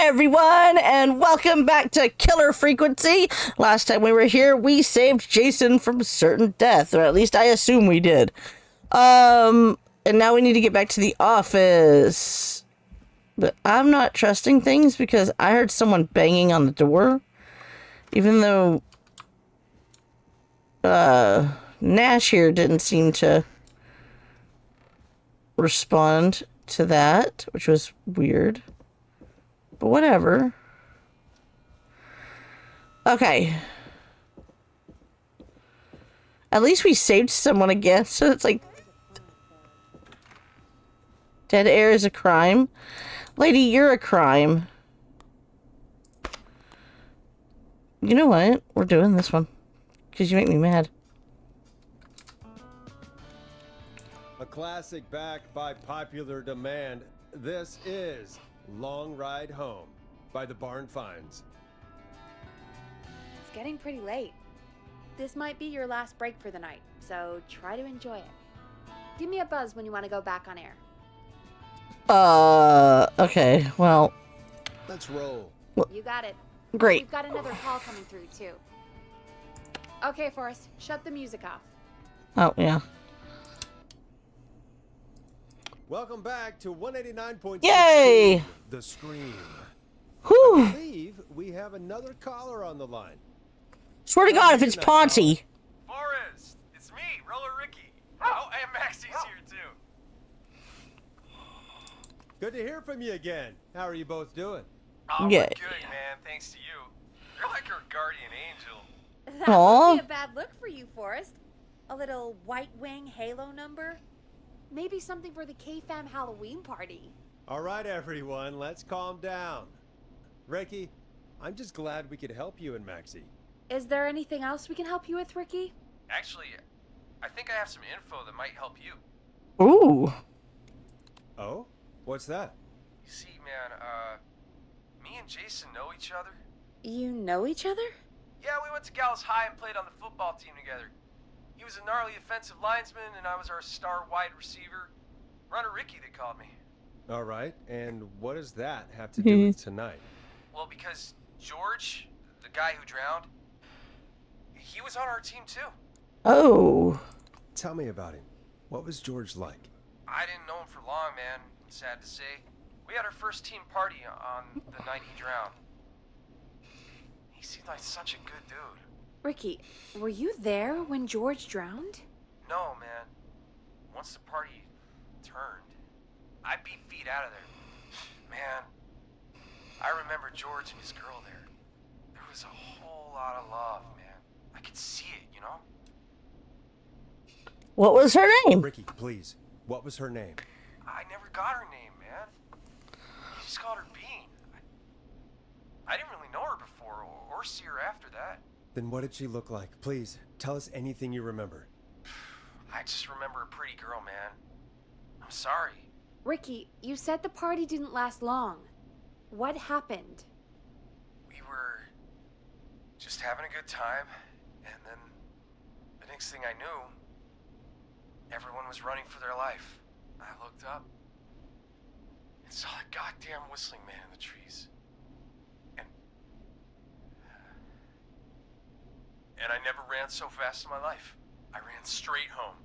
Hi, everyone, and welcome back to Killer Frequency. Last time we were here, we saved Jason from certain death, or at least I assume we did. And now we need to get back to the office. But I'm not trusting things because I heard someone banging on the door. Even though, Nash here didn't seem to respond to that, which was weird. But whatever. Okay. At least we saved someone again, so it's like... Dead air is a crime. Lady, you're a crime. You know what? We're doing this one. Because you make me mad. A classic backed by popular demand. This is Long Ride Home by the Barn Finds. It's getting pretty late. This might be your last break for the night, so try to enjoy it. Give me a buzz when you want to go back on air. Okay, well... Let's roll. You got it. Great. We've got another call coming through, too. Okay, Forrest, shut the music off. Oh, yeah. Welcome back to 189.6. Yay! The Scream. Whew! I believe we have another caller on the line. Swear to God, if it's Ponty. Forrest, it's me, Roller Ricky. Oh, and Maxie's here too. Good to hear from you again. How are you both doing? Oh, Yeah. we're good, man. Thanks to you. You're like our guardian angel. That Aw. would be a bad look for you, Forrest. A little White Wing Halo number? Maybe something for the K-Fam Halloween party. All right, everyone, let's calm down. Ricky, I'm just glad we could help you and Maxie. Is there anything else we can help you with, Ricky? Actually, I think I have some info that might help you. Ooh. Oh? What's that? You see, man, me and Jason know each other. You know each other? Yeah, we went to Gallows High and played on the football team together. He was a gnarly offensive linesman, and I was our star wide receiver. Runner Ricky, they called me. All right, and what does that have to do with tonight? Well, because George, the guy who drowned, he was on our team too. Oh. Tell me about him. What was George like? I didn't know him for long, man. Sad to say. We had our first team party on the night he drowned. He seemed like such a good dude. Ricky, were you there when George drowned? No, man. Once the party turned, I beat feet out of there. Man, I remember George and his girl there. There was a whole lot of love, man. I could see it, you know? What was her name? Ricky, please. What was her name? I never got her name, man. He just called her Bean. I didn't really know her before or see her after that. Then what did she look like? Please, tell us anything you remember. I just remember a pretty girl, man. I'm sorry. Ricky, you said the party didn't last long. What happened? We were just having a good time, and then the next thing I knew, everyone was running for their life. I looked up and saw that goddamn whistling man in the trees. And I never ran so fast in my life. I ran straight home.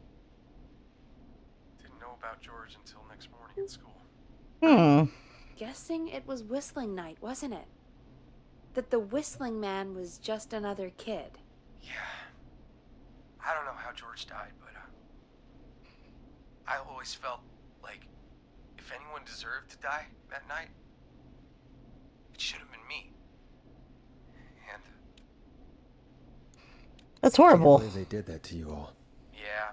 Didn't know about George until next morning at school. Guessing it was whistling night, wasn't it? That the whistling man was just another kid. Yeah. I don't know how George died, but I always felt like if anyone deserved to die that night, it should have been me. And That's horrible. Can't believe they did that to you all. yeah,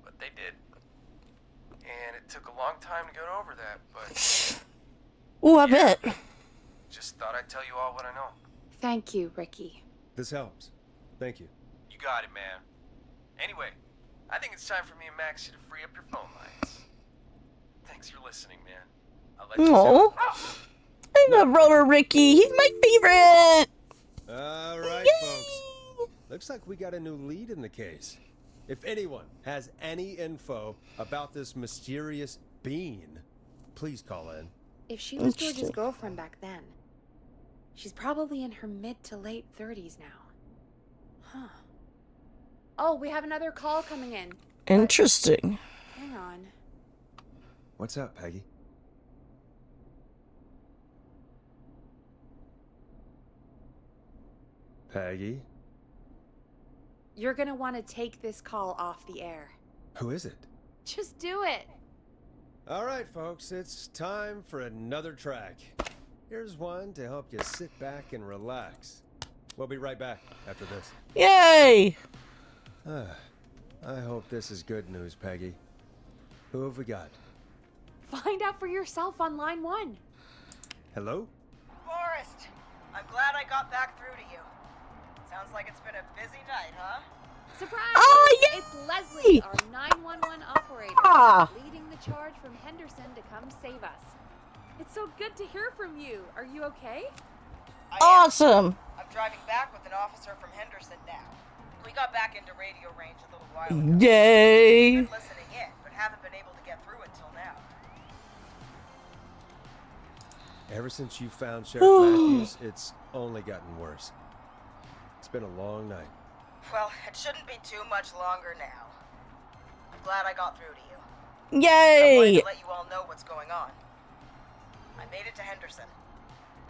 but they did. And it took a long time to get over that, but Ooh, I bet. just thought I'd tell you all what I know. Thank you, Ricky. This helps. Thank you. You got it, man. Anyway, I think it's time for me and Maxie to free up your phone lines. Thanks for listening, man. I'll let you Oh. I love Roller Ricky. He's my favorite. All right, folks. Looks like we got a new lead in the case. If anyone has any info about this mysterious bean, please call in. If she was George's Interesting. girlfriend back then, she's probably in her mid to late 30s now. Huh. Oh, we have another call coming in. Interesting. Hang on. What's up, Peggy? Peggy? You're gonna want to take this call off the air. Who is it? Just do it. All right, folks, it's time for another track. Here's one to help you sit back and relax. We'll be right back after this. Yay! I hope this is good news, Peggy. Who have we got? Find out for yourself on line 1. Hello? Forrest, I'm glad I got back through to you. Sounds like it's been a busy night, huh? Surprise! Oh, yay! It's Leslie, our 911 operator, Ah. leading the charge from Henderson to come save us. It's so good to hear from you. Are you okay? I am. Awesome. I'm driving back with an officer from Henderson now. We got back into radio range a little while ago. Yay! Been listening in, but haven't been able to get through until now. Ever since you found Sheriff Matthews, it's only gotten worse. It's been a long night. Well, it shouldn't be too much longer now. I'm glad I got through to you. I wanted Yay! to let you all know what's going on. I made it to Henderson.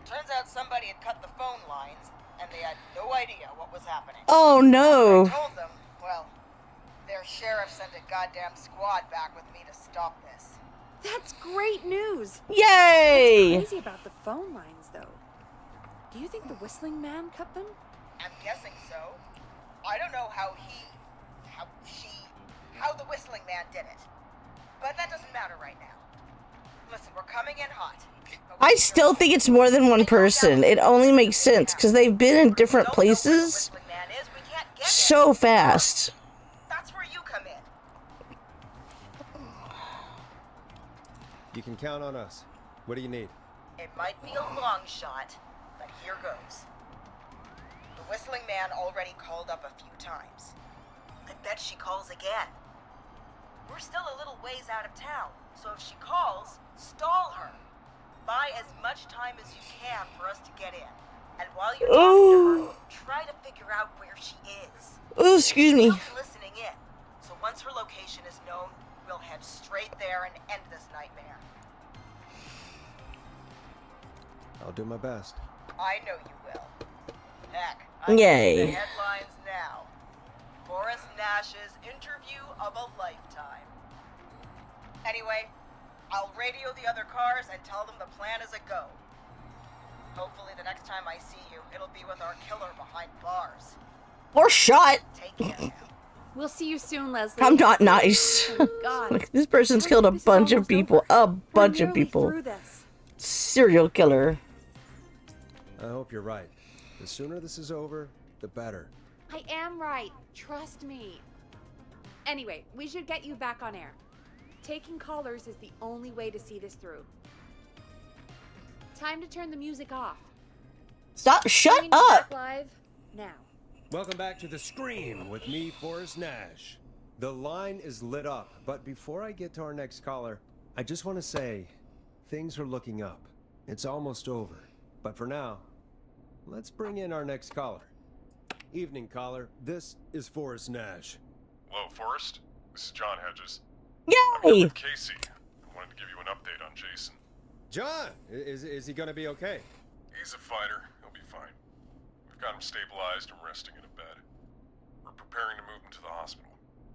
Turns out somebody had cut the phone lines, and they had no idea what was happening. Oh I no! told them, well, their sheriff sent a goddamn squad back with me to stop this. That's great news. Yay! Crazy about the phone lines, though. Do you think the Whistling Man cut them? I'm guessing so. I don't know how the Whistling Man did it. But that doesn't matter right now. Listen, we're coming in hot. But I still think it's more than one person. It only makes sense because they've been in different Don't know where the places Whistling Man is. We can't get so him. fast. That's where you come in. You can count on us. What do you need? It might be a long shot, but here goes. The Whistling Man already called up a few times. I bet she calls again. We're still a little ways out of town, so if she calls, stall her. Buy as much time as you can for us to get in. And while you're talking to her, try to figure out where she is. Oh, excuse me. We'll be listening in, so once her location is known, we'll head straight there and end this nightmare. I'll do my best. I know you will. Heck, I'm Yay. reading the headlines now. Forrest Nash's interview of a lifetime. Anyway, I'll radio the other cars and tell them the plan is a go. Hopefully the next time I see you, it'll be with our killer behind bars. Or shot. Take care now. We'll see you soon, Leslie. I'm not nice. Oh, God. Like, this person's I killed a think this is bunch of almost people. over. A We're bunch of nearly people. through this. Serial killer. I hope you're right. The sooner this is over, the better. I am right. Trust me. Anyway, we should get you back on air. Taking callers is the only way to see this through. Time to turn the music off. Stop. Shut Bringing you up. back live now. Welcome back to The Scream with me, Forrest Nash. The line is lit up, but before I get to our next caller, I just want to say things are looking up. It's almost over. But for now, let's bring in our next caller. Evening, caller. This is Forrest Nash. Hello, Forrest. This is John Hedges. I'm here Yay. with Casey. I wanted to give you an update on Jason. John, is he going to be okay? He's a fighter. He'll be fine. We've got him stabilized and resting in a bed. We're preparing to move him to the hospital.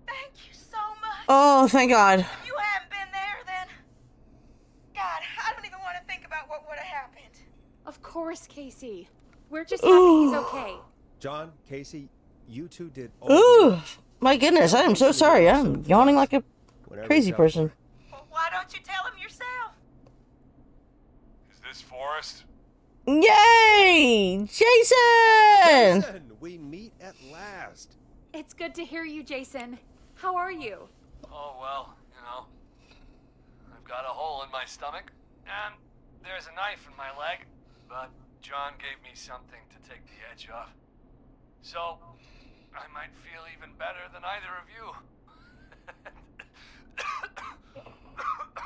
Thank you so much. Oh, thank God. If you hadn't been there, then... God, I don't even want to think about what would have happened. Of course, Casey. We're just happy he's okay. John, Casey, you two did Ooh. My goodness. I am so sorry. I'm yawning like a whenever crazy it's up. person. Well, why don't you tell him yourself? Is this Forrest? Yay! Jason! Jason, we meet at last. It's good to hear you, Jason. How are you? Oh, well, I've got a hole in my stomach, and there's a knife in my leg, but John gave me something to take the edge off. So, I might feel even better than either of you.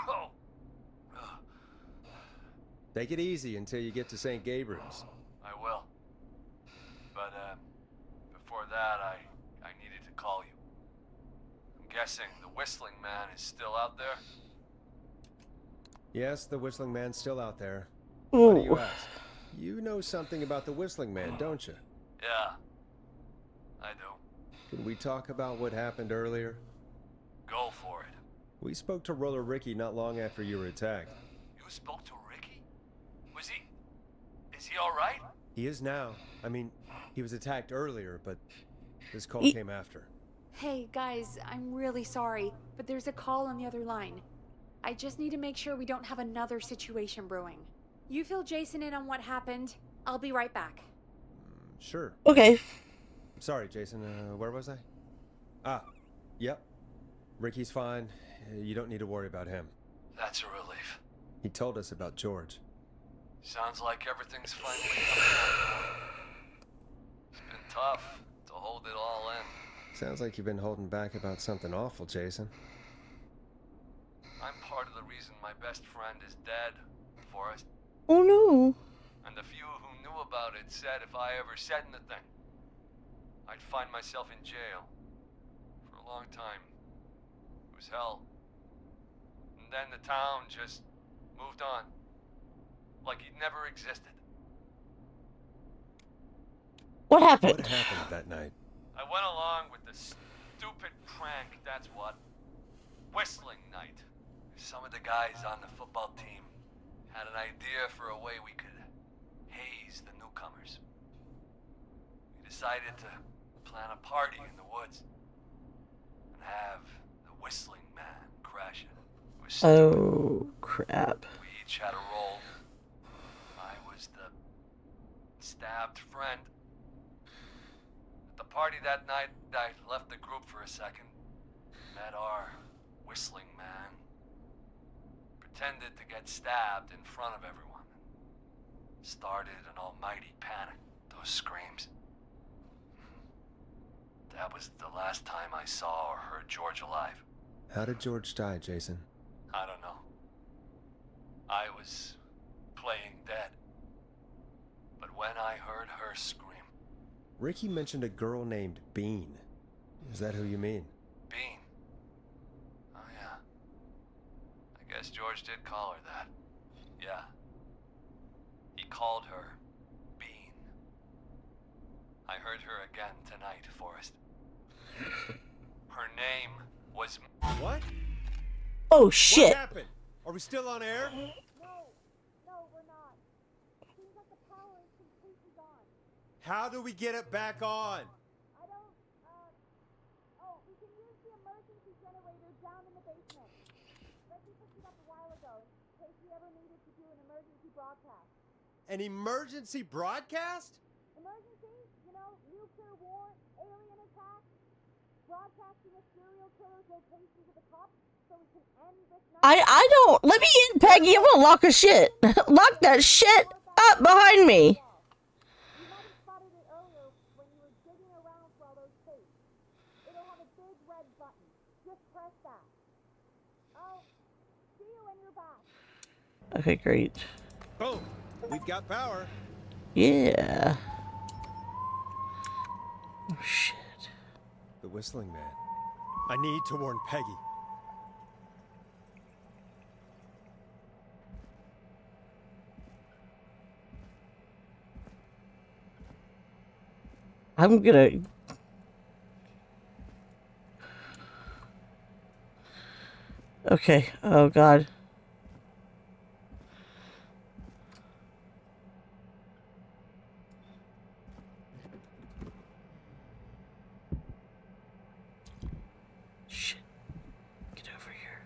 Oh. Take it easy until you get to St. Gabriel's. I will. But, before that, I needed to call you. I'm guessing the Whistling Man is still out there? Yes, the Whistling Man's still out there. Why do you Ooh. ask? You know something about the Whistling Man, don't you? Yeah, I do. Can we talk about what happened earlier? Go for it. We spoke to Roller Ricky not long after you were attacked. You spoke to Ricky? Is he alright? He is now. I mean, he was attacked earlier, but this call He- came after. Hey, guys, I'm really sorry, but there's a call on the other line. I just need to make sure we don't have another situation brewing. You fill Jason in on what happened. I'll be right back. Sure. Okay. Sorry, Jason. Where was I? Ah, yep. Ricky's fine. You don't need to worry about him. That's a relief. He told us about George. Sounds like everything's finally coming out. It's been tough to hold it all in. Sounds like you've been holding back about something awful, Jason. I'm part of the reason my best friend is dead, Forrest. Oh no. And the few who knew about it said if I ever said anything, I'd find myself in jail. For a long time. It was hell. And then the town just moved on. Like he'd never existed. What happened? What happened that night? I went along with the stupid prank, that's what. Whistling night. Some of the guys on the football team had an idea for a way we could haze the newcomers. We decided to plan a party in the woods and have the Whistling Man crash it. It was stupid. Oh crap. We each had a role. I was the stabbed friend. At the party that night, I left the group for a second. Met our Whistling Man. Pretended to get stabbed in front of everyone. Started an almighty panic. Those screams. That was the last time I saw or heard George alive. How did George die, Jason? I don't know. I was playing dead. But when I heard her scream, Ricky mentioned a girl named Bean. Is that who you mean? Bean. Oh yeah. I guess George did call her that. Yeah. He called her Bean. I heard her again tonight, Forrest. Her name was... What? Oh shit. What happened? Are we still on air? No, we're not. Seems like the power is completely gone. How do we get it back on? I don't, we can use the emergency generator down in the basement. Reggie picked it up a while ago in case we ever needed to do an emergency broadcast. An emergency broadcast? Emergency? You know, nuclear war, alien attack, broadcasting a serial killer's location to the cops so we can end this night. I don't. Let me in, Peggy. I'm gonna lock a shit. Lock that shit up behind me. You might have spotted it earlier when you were digging around for all those tapes. It'll have a big red button. Just press that. I'll see you when you're back. Okay, great. Boom. We've got power. Yeah. Oh shit. The Whistling Man. I need to warn Peggy. I'm gonna. Okay. Oh god. Shit. Get over here.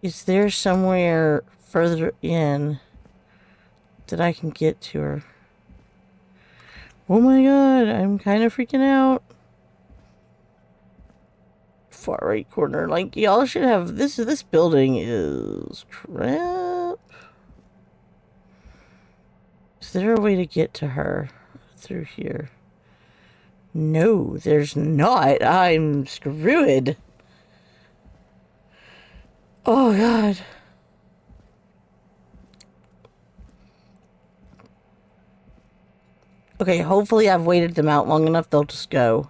Is there somewhere further in that I can get to her? Oh my god, I'm kind of freaking out. far right corner. Like, y'all should have this. This building is crap. Is there a way to get to her through here? No, there's not. I'm screwed. Oh, God. Okay, hopefully I've waited them out long enough, they'll just go.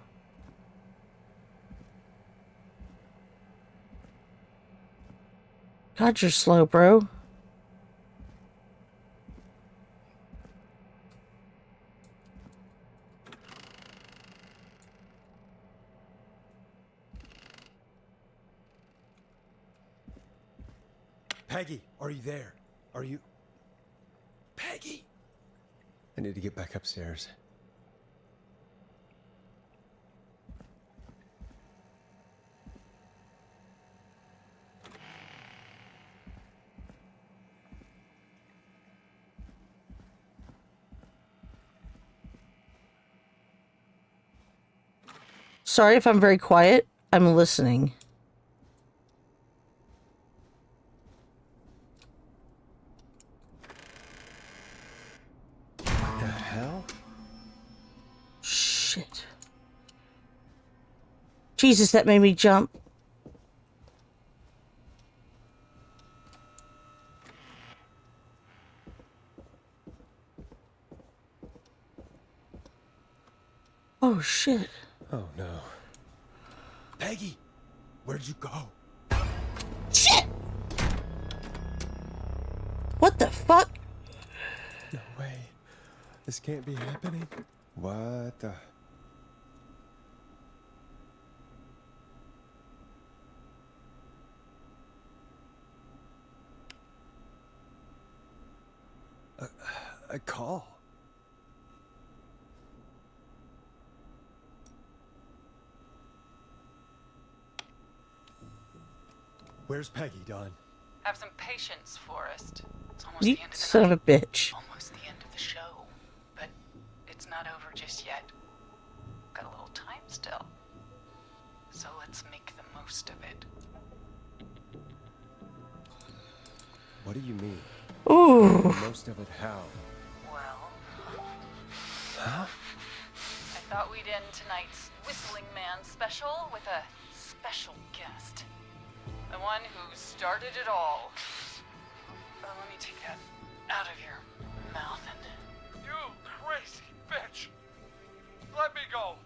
God, you're slow, bro. Peggy, are you there? Are you... Peggy! I need to get back upstairs. Sorry if I'm very quiet. I'm listening. What the hell? Shit. Jesus, that made me jump. Oh, shit. Oh, no. Peggy! Where'd you go? Shit! What the fuck? No way. This can't be happening. What the... A call. Where's Peggy, Don? Have some patience, Forrest. It's almost You the end of the son of night. a bitch. Almost the end of the show. But it's not over just yet. Got a little time still. So let's make the most of it. What do you mean? Ooh. Most of it how? Well, Huh? I thought we'd end tonight's Whistling Man special with a special guest. The one who started it all. Let me take that out of your mouth and You crazy bitch! Let me go!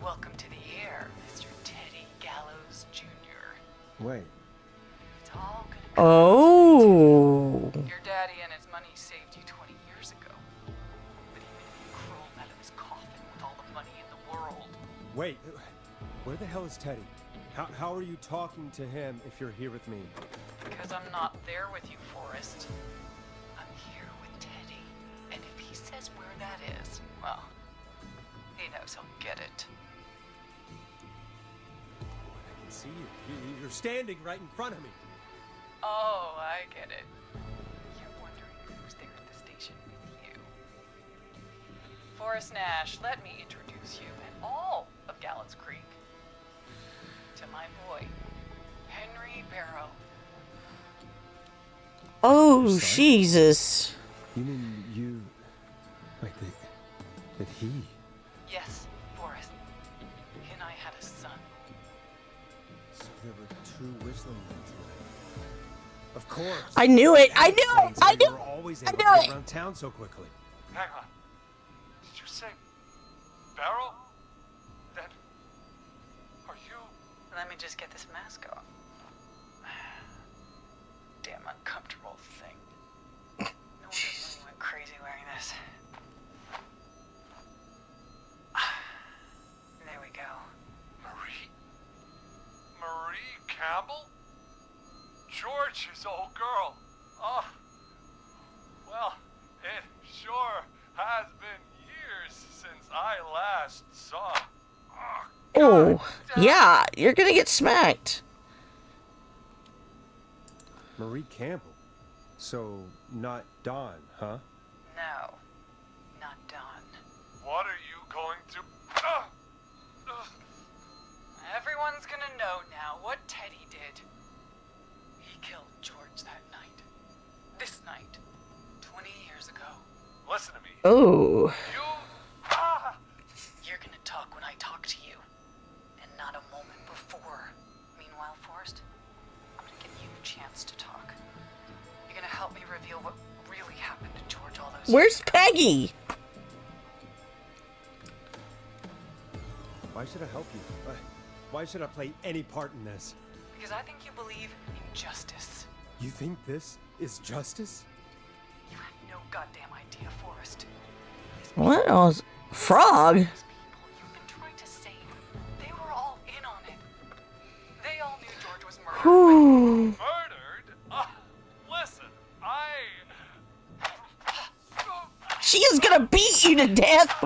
welcome to the air, Mr. Teddy Gallows Jr. Wait. It's all gonna come Oh. Your daddy and his money saved you 20 years ago. But he made you crawl out of his coffin with all the money in the world. Wait. Where the hell is Teddy? How are you talking to him if you're here with me? Because I'm not there with you, Forrest. I'm here with Teddy. And if he says where that is, well, he knows he'll get it. I can see you. You're standing right in front of me. Oh, I get it. You're wondering who's there at the station with you. Forrest Nash, let me introduce you and all of Gallows Creek to my boy, Henry Barrow. Oh, Sorry? Jesus. You mean you... Wait, that he... Yes, Forrest. He and I had a son. So there were two whistling men tonight. Of course. I knew it. I knew it. I They knew were always I able knew to get it. around town so quickly. Hang on. Did you say Barrow? Then are you? Let me just get this mask off. Damn uncomfortable thing. No wonder Lenny went crazy wearing this. There we go. Marie? Marie Campbell? George's old girl. Oh. Well, it sure has been years since I last saw. Oh, yeah. You're gonna get smacked. Marie Campbell. So, not Dawn, huh? No, not Dawn. What are you going to... Everyone's gonna know now Oh. You. Ah! You're gonna talk when I talk to you, and not a moment before. Meanwhile, Forrest, I'm gonna give you a chance to talk. You're gonna help me reveal what really happened to George all those Where's years ago. Peggy? Why should I help you? Why should I play any part in this? Because I think you believe in justice. You think this is justice? You have no goddamn idea, Forrest. What else? Frog? These people you've been trying to save, they were all in on it. They all knew George was murdered. Whew. Murdered? Listen, She is gonna beat you to death.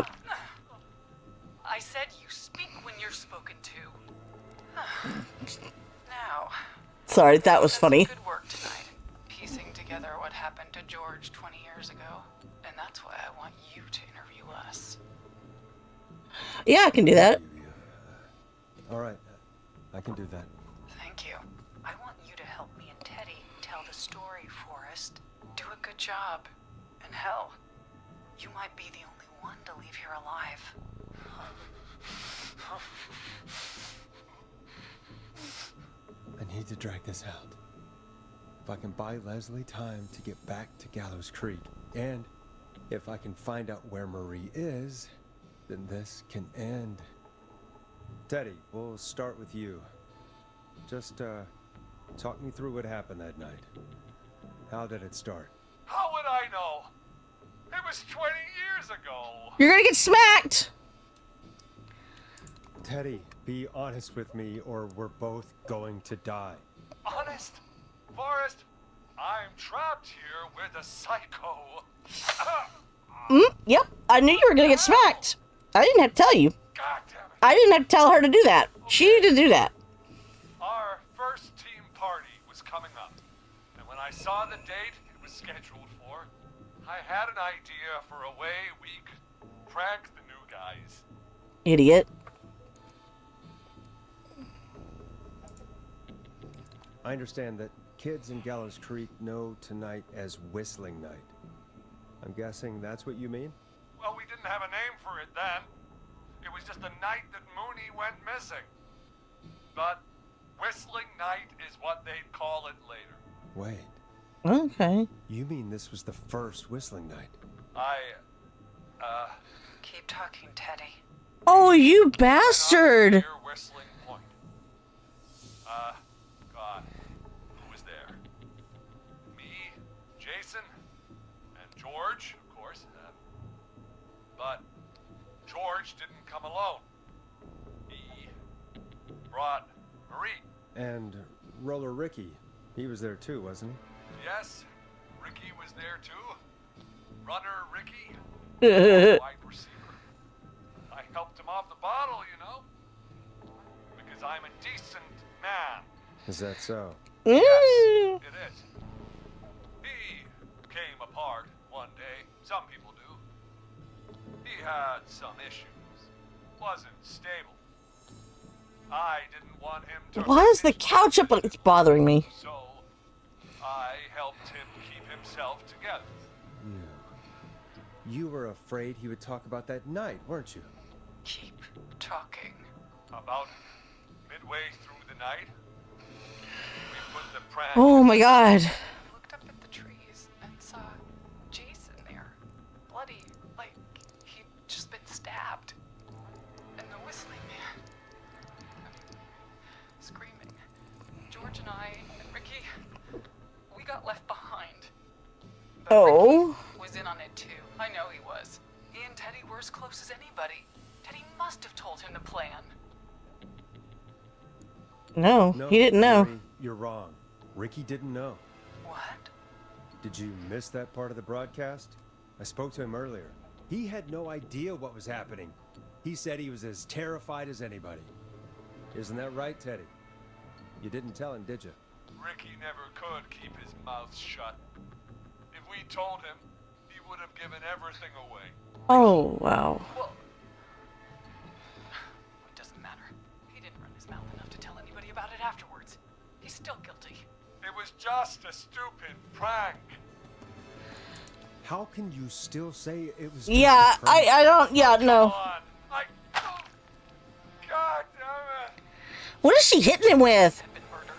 I said you speak when you're spoken to. Now, Sorry, that was that's funny. good work tonight, piecing together what happened to George 20 years ago. And that's why I want you to interview us. Yeah, I can do that. All right, I can do that. Thank you. I want you to help me and Teddy tell the story, Forrest. Do a good job. And hell, you might be the only one to leave here alive. I need to drag this out. If I can buy Leslie time to get back to Gallows Creek, and if I can find out where Marie is, then this can end. Teddy, we'll start with you. Just, talk me through what happened that night. How did it start? how would I know? It was 20 years ago. You're gonna get smacked. Teddy, be honest with me or we're both going to die. Honest, Forrest, I'm trapped here with a psycho. Yep, I knew you were gonna get smacked. I didn't have to tell you. God damn it. I didn't have to tell her to do that. She needed to do that. Our first team party was coming up, and when I saw the date it was scheduled for, I had an idea for a way we could prank the new guys. Idiot. I understand that kids in Gallows Creek know tonight as Whistling Night. I'm guessing that's what you mean? Well, we didn't have a name for it then. It was just the night that Mooney went missing. But Whistling Night is what they'd call it later. Wait, Okay. you mean this was the first Whistling Night? Keep talking, Teddy. Oh, you bastard. Near Whistling Point. God, who was there? Me, Jason, and George, of course. But George didn't come alone. He brought Marie. And Roller Ricky, he was there too, wasn't he? Yes, Ricky was there too. Runner Ricky, wide receiver. I helped him off the bottle, you know, because I'm a decent man. Is that so? Mm. Yes, it is. He came apart one day. Some people do. He had some issues. Wasn't stable. I didn't want him to. Why is the couch up? It's bothering me. So I helped him keep himself together. You were afraid he would talk about that night, weren't you? Keep talking. About midway through the night, we put the prank. Oh my god. I looked up at the trees and saw Jason there. Bloody, like he'd just been stabbed. And the whistling man. Screaming. George and I and Ricky, we got left behind. But Oh. Ricky was in on it too. I know he was. He and Teddy were as close as anybody. Teddy must have told him the plan. No, he didn't know. Mary, you're wrong. Ricky didn't know. What? Did you miss that part of the broadcast? I spoke to him earlier. He had no idea what was happening. He said he was as terrified as anybody. Isn't that right, Teddy? You didn't tell him, did you? Ricky never could keep his mouth shut. If we told him, he would have given everything away. Oh, wow. Well, it doesn't matter. He didn't run his mouth enough to tell anybody about it afterwards. He's still guilty. It was just a stupid prank. How can you still say it was just Yeah, a prank? I don't. Yeah, no. Come on. God damn it. What is she hitting him with? Been murdered.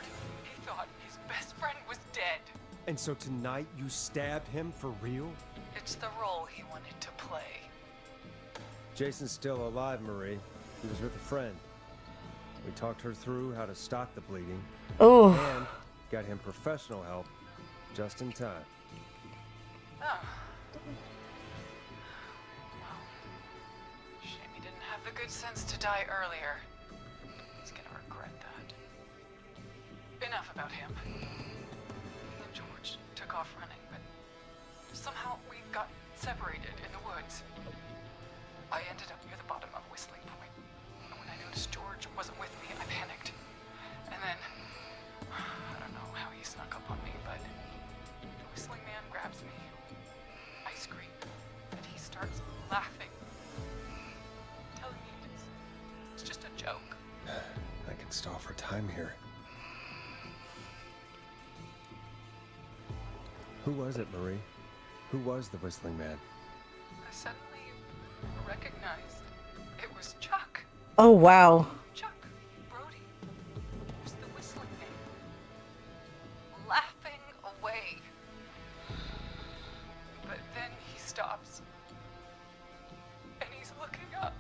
He thought his best friend was dead. And so tonight you stabbed him for real? It's the role he wanted to play. Jason's still alive, Marie. He was with a friend. We talked her through how to stop the bleeding Oh, and got him professional help just in time. Oh. Well, shame he didn't have the good sense to die earlier. He's gonna regret that. Enough about him. Me and George took off running, but somehow we got separated in the woods. I ended up near the bottom of Whistling Point, and when I noticed George wasn't with me, I panicked. And then, I don't know how he snuck up on me, but the Whistling Man grabs me. I scream, and he starts laughing, telling me it's just a joke. I can stall for time here. Who was it, Marie? Who was the Whistling Man? I suddenly recognized it was Chuck. oh wow. Chuck Brody was the Whistling Man, laughing away. But then he stops, and he's looking up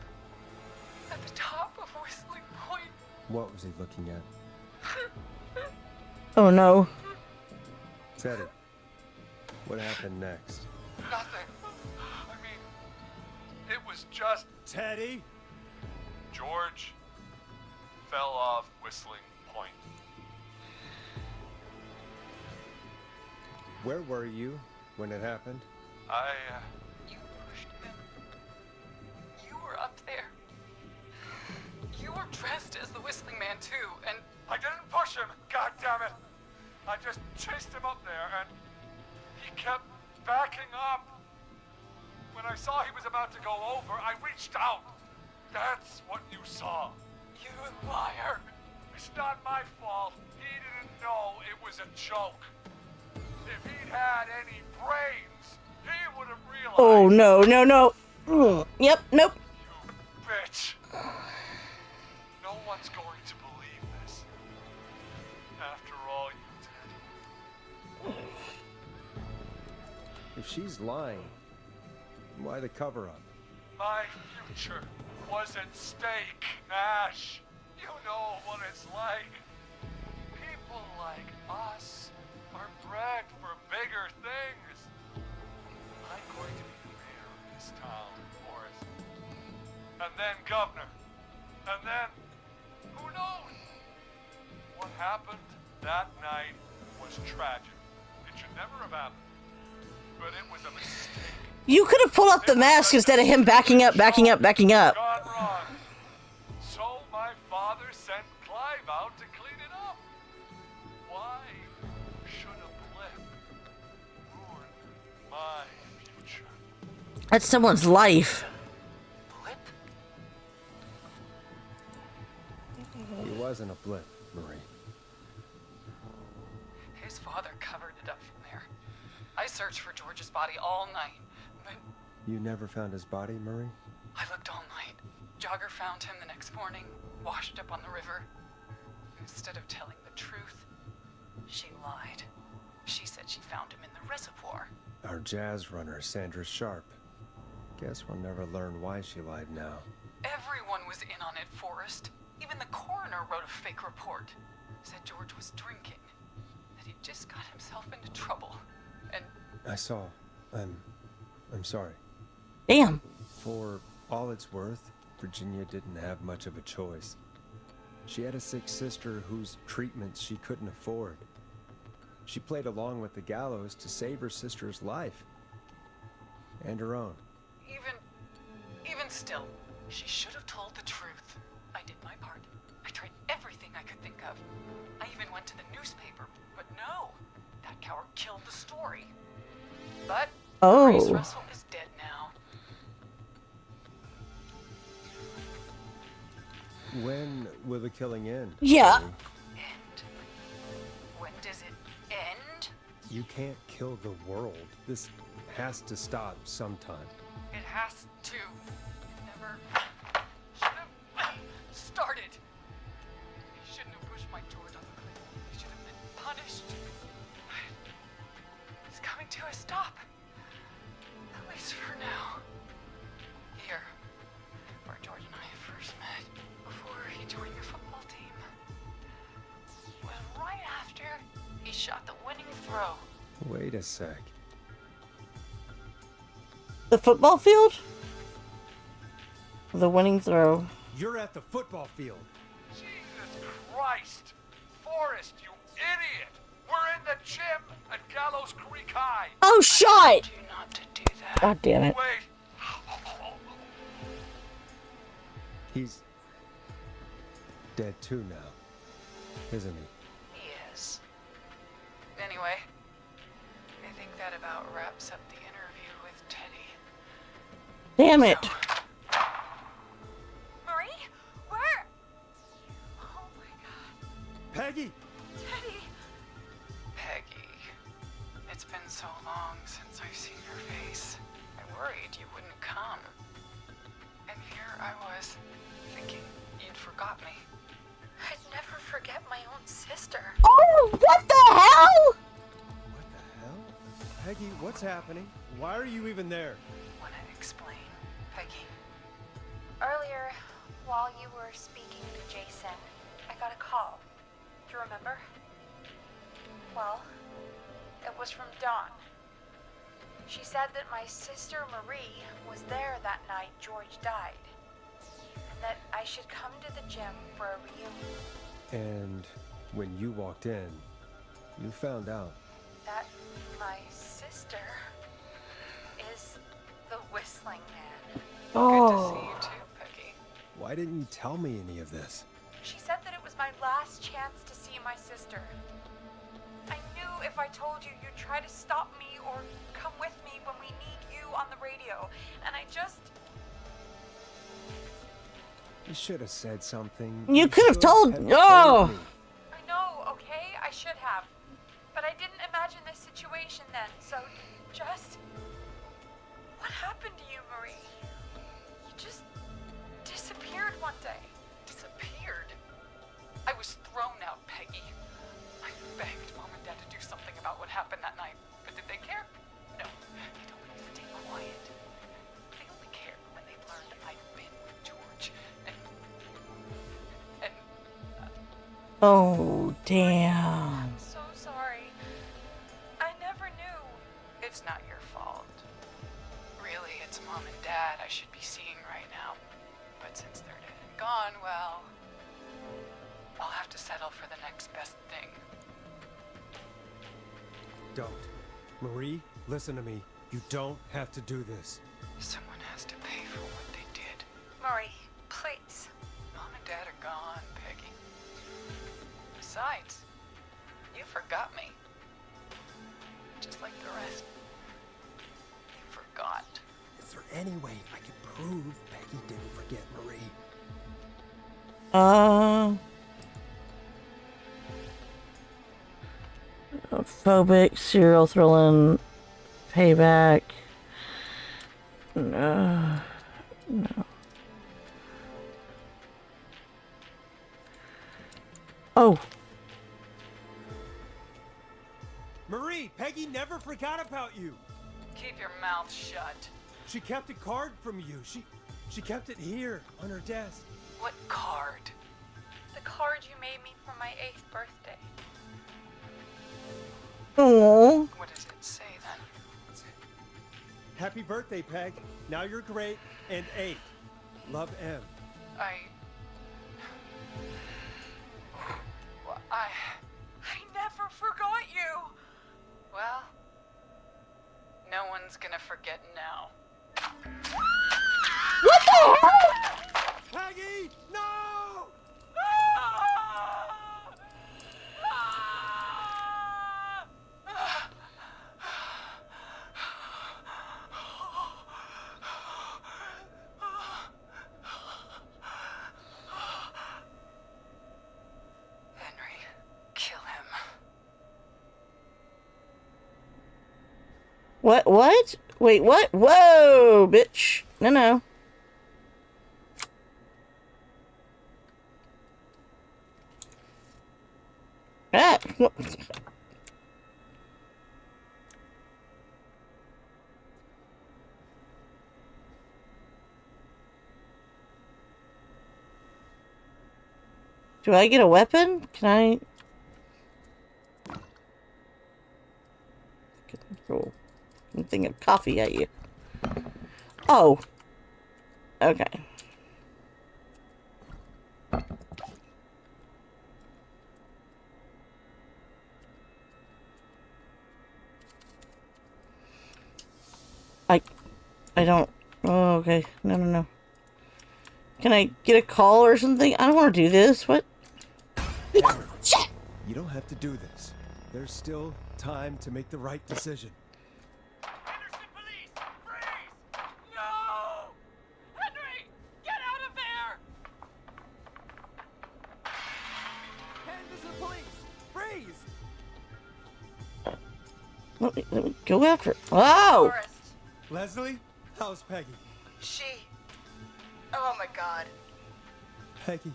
at the top of Whistling Point. What was he looking at? Oh no. Teddy. What happened next? Nothing. I mean, it was just Teddy? George fell off Whistling Point. Where were you when it happened? You pushed him. You were up there. You were dressed as the Whistling Man too, and I didn't push him. God damn it! I just chased him up there, and he kept backing up. When I saw he was about to go over, I reached out. That's what you saw. you liar. It's not my fault. He didn't know it was a joke. If he'd had any brains, he would have realized. Oh no, no, no. Yep, nope. You bitch. No one's going to believe this. After all you did. If she's lying, why the cover-up? My future was at stake, Nash. You know what it's like. People like us are bred for bigger things. I'm going to be the mayor of this town, Forrest. And then governor. And then, who knows? What happened that night was tragic. It should never have happened. But it was a mistake. You could have pulled off the mask instead of him backing up, backing up, backing up. Gone wrong. So my father sent Clive out to clean it up. Why should a blip ruin my future? That's someone's life. Blip? He wasn't a blip, Marie. His father covered it up from there. I searched for George's body all night, but You never found his body, Marie? I looked all night. Jogger found him the next morning, washed up on the river. Instead of telling the truth, she lied. She said she found him in the reservoir. Our jazz runner, Sandra Sharp. Guess we'll never learn why she lied now. Everyone was in on it, Forrest. Even the coroner wrote a fake report. Said George was drinking. That he'd just got himself into trouble. And I saw. I'm sorry. Damn. For all it's worth, Virginia didn't have much of a choice. She had a sick sister whose treatments she couldn't afford. She played along with the gallows to save her sister's life. And her own. even still, she should have told the truth. I did my part. I tried everything I could think of. I even went to the newspaper, but no. That coward killed the story. But Grace Oh. Russell is dead now. When will the killing end? Yeah. Marie? End? When does it end? You can't kill the world. This has to stop sometime. It has to. It never should have started. He shouldn't have pushed my George on the cliff. He should have been punished. It's coming to a stop. At least for now. Here, where George and I first met, before he joined your football team. Was right after he shot the winning throw. Wait a sec. The football field? The winning throw. You're at the football field. Jesus Christ! Forrest, you idiot! We're in the gym at Gallows Creek High! Oh, shit! You not to do that. God damn it. Wait! He's dead too now, isn't he? He is. Anyway, I think that about wraps up the interview with Teddy. Damn it. Marie? Where? Oh my god. Peggy! Teddy! Peggy, it's been so long since I've seen your face. I worried you wouldn't come. And here I was, thinking you'd forgot me. I'd never forget my own sister. Oh, what the hell? What the hell? Peggy, what's happening? Why are you even there? Wanna explain, Peggy? Earlier, while you were speaking to Jason, I got a call. Do you remember? Well, it was from Dawn. She said that my sister Marie was there that night George died, and that I should come to the gym for a reunion. And when you walked in, you found out. That my sister is the Whistling Man. Good to see you too, Peggy. Why didn't you tell me any of this? She said that it was my last chance to see my sister. I knew if I told you, you'd try to stop me or come with me when we need you on the radio. And I just... You should have said something. You could have should told. have Oh. me. I know, okay? I should have. But I didn't imagine this situation then, so just... What happened to you, Marie? You just disappeared one day. Disappeared. I was thrown out, Peggy. I begged Mom and Dad to do something about what happened that night, but did they care? No. They told me to stay quiet. They only cared when they learned I'd been with George. And Oh, damn. I'm so sorry. I never knew. it's not your fault. Really, it's Mom and Dad I should be seeing right now. But since they're dead and gone, well, I'll have to settle for the next best thing. Don't. Marie, listen to me. You don't have to do this. Someone has to pay for what they did. Marie, please. Mom and Dad are gone, Peggy. Besides, you forgot me. Just like the rest. You forgot. Is there any way I can prove Peggy didn't forget Marie? Phobic, serial thrilling, payback. No. No. Oh. Marie, Peggy never forgot about you. Keep your mouth shut. She kept a card from you. She kept it here on her desk. What card? The card you made me for my 8th birthday. Oh. What does it say then? Happy birthday, Peg. Now you're great and 8. Love, M. Well, I never forgot you. well, no one's gonna forget now. What the hell? Peggy, no! Henry, kill him. What? Wait, what? Whoa, bitch. No, no. Ah. Do I get a weapon? Can I? Throw a thing of coffee at you. Oh. Okay. I don't. Oh, okay. No, no, no. Can I get a call or something? I don't want to do this. What? Shit! You don't have to do this. There's still time to make the right decision. Henderson police! Freeze! No! Henry! Get out of there! Henderson police! Freeze! Let me go after it. Oh! Forrest, Leslie, how's Peggy? she... Oh my god. Peggy,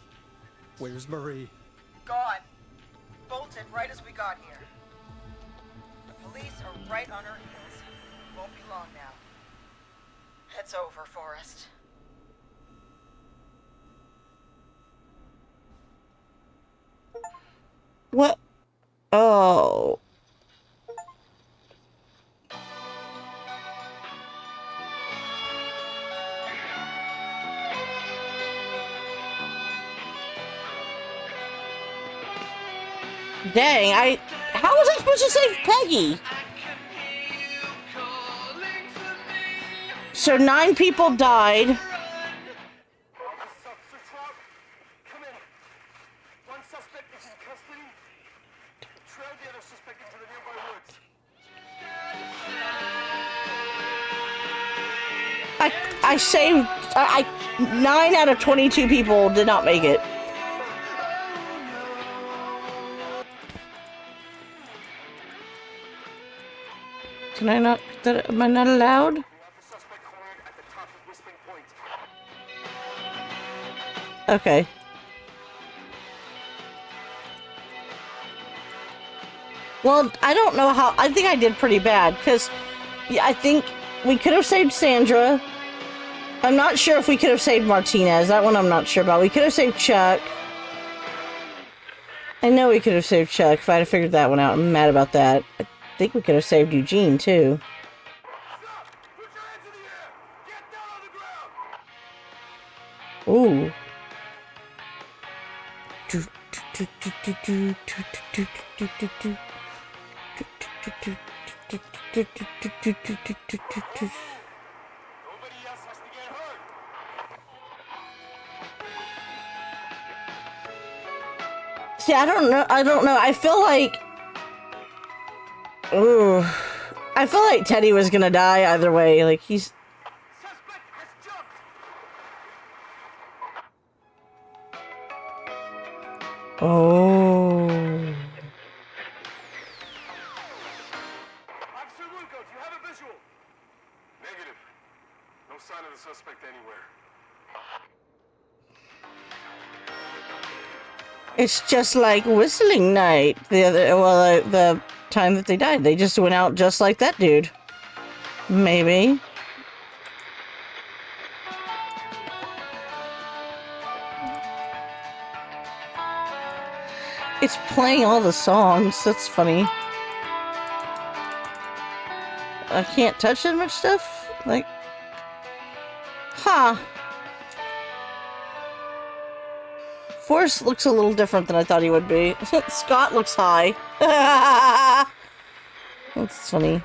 where's Marie? Gone. Bolted right as we got here. The police are right on her heels. Won't be long now. It's over, Forrest. What? Oh. Dang, how was I supposed to save Peggy? So 9 people died. Officer Trout, come in. One suspect is in custody. Trail the other suspect into the nearby woods. I saved 9 out of 22 people did not make it. Can I not? Am I not allowed? We have the suspect cornered at the top of Whistling Point. Okay. Well, I don't know how. I think I did pretty bad because I think we could have saved Sandra. I'm not sure if we could have saved Martinez. That one I'm not sure about. We could have saved Chuck. I know we could have saved Chuck if I had figured that one out. I'm mad about that. I think we could have saved Eugene too. Stop! Put your hands in the air! Get down on the ground! Ooh. Nobody else has to get hurt. See, I don't know. I feel like... Ooh. I feel like Teddy was gonna die either way. Like, he's... Suspect has jumped! Oh. Officer Lugo, do you have a visual? Negative. No sign of the suspect anywhere. It's just like Whistling Night. The time that they died. They just went out just like that dude. Maybe. It's playing all the songs. That's funny. I can't touch that much stuff? Like... Huh. Forrest looks a little different than I thought he would be. Scott looks high. That's funny.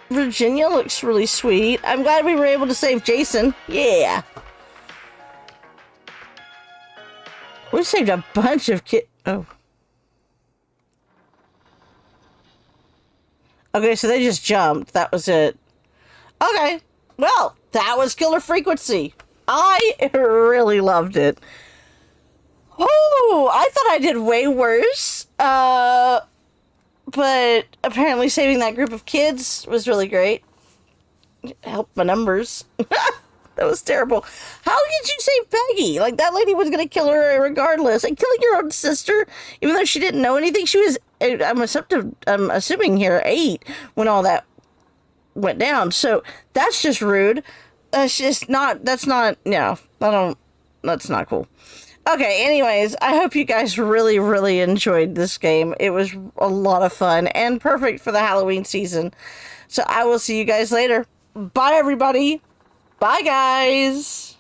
Virginia looks really sweet. I'm glad we were able to save Jason. Yeah. We saved a bunch of Oh. Okay, so they just jumped. That was it. Okay. Well, that was Killer Frequency. I really loved it. Oh, I thought I did way worse. But But apparently saving that group of kids was really great. Helped my numbers. That was terrible. How did you save Peggy? Like, that lady was going to kill her regardless. And killing your own sister, even though she didn't know anything, she was, I'm assuming here, 8 when all that went down. So that's just rude. That's not cool. Okay, anyways, I hope you guys really, really enjoyed this game. It was a lot of fun and perfect for the Halloween season. So I will see you guys later. Bye, everybody. Bye, guys.